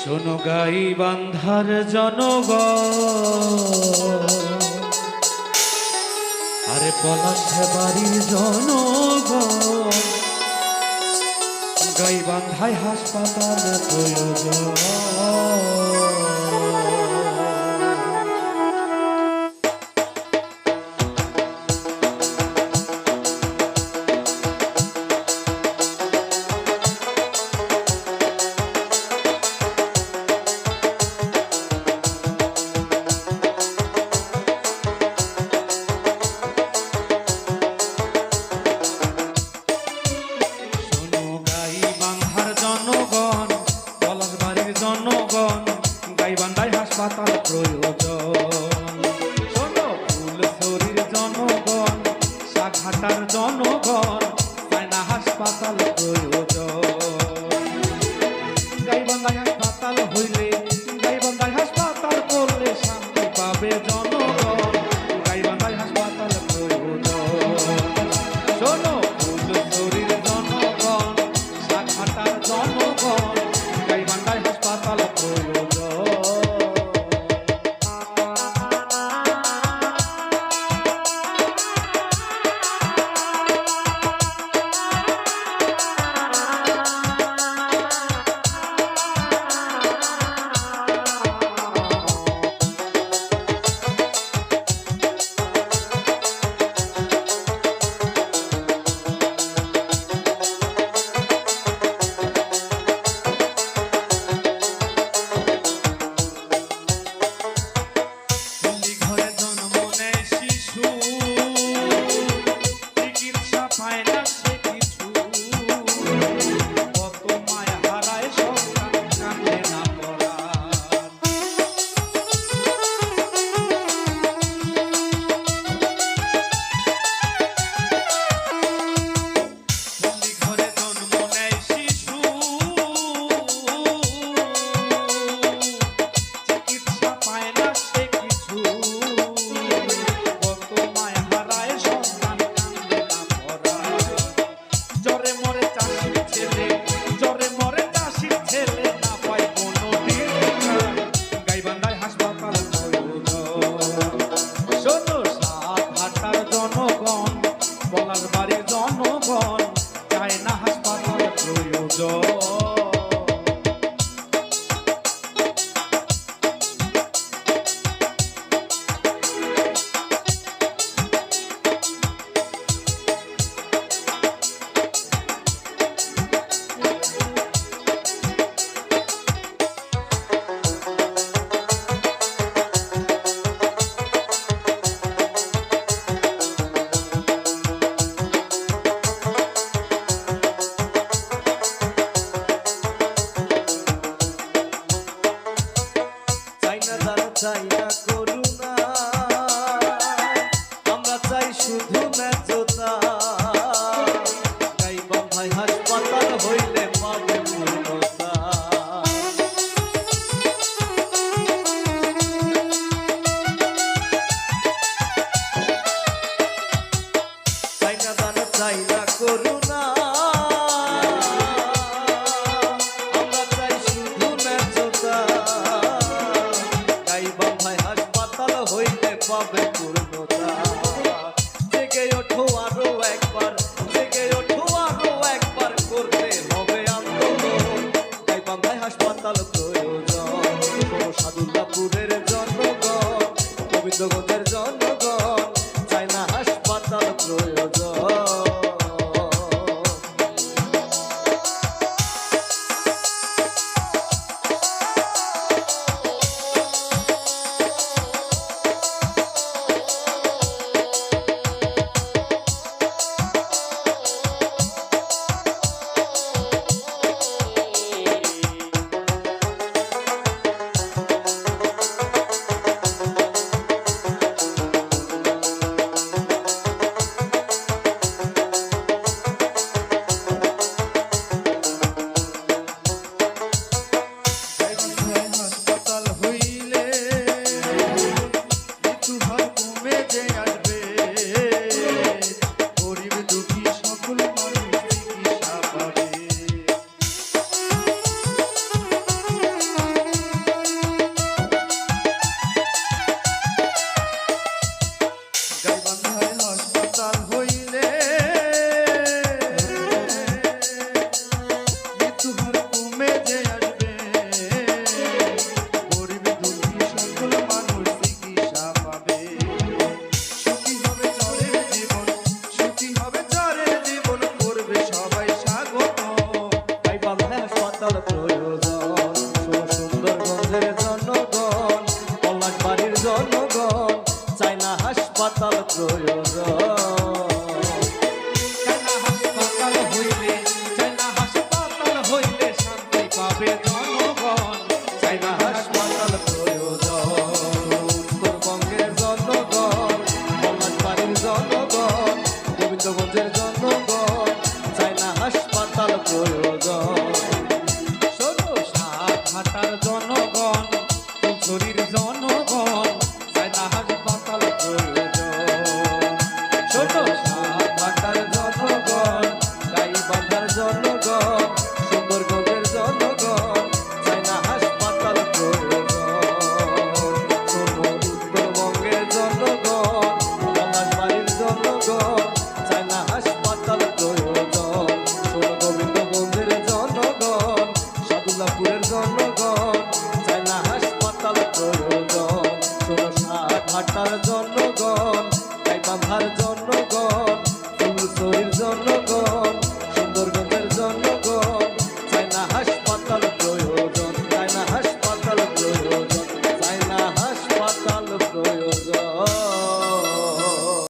শোনো গাইবান্ধার জনগণ, আরে পলাশ বাড়ির জনগণ, গাইবান্ধায় হাসপাতাল প্রয়োজন। গাইবান্ধায় হাসপাতাল প্রয়োজন। শোনো ফুলছড়ির জনগণ, সাঘাটার জনগণ, চায়না হাসপাতাল প্রয়োজন। গাইবান্ধায় হাসপাতাল হইলে, গাইবান্ধায় হাসপাতাল করলে শান্তি পাবে জনগণ। গাইবান্ধায় হাসপাতাল প্রয়োজন। শোনো ফুলছড়ির জনগণ, সাঘাটার জনগণ, গাইবান্ধায় হাসপাতাল প্রয়োজন। চাই না করুণা, আমরা চাই শুধু ন্যায্যতা। গাইবান্ধায় হাসপাতাল হইলে পাবে পূর্ণতা। চাই না দান, চাই না করুণা, আমরা চাই শুধু ন্যায্যতা। গাইবান্ধায় হাসপাতাল হইলে পাবে পূর্ণতা। জেগে ওঠো আরো একবার, জেগে ওঠো আরো একবার, করতে হবে জনগণ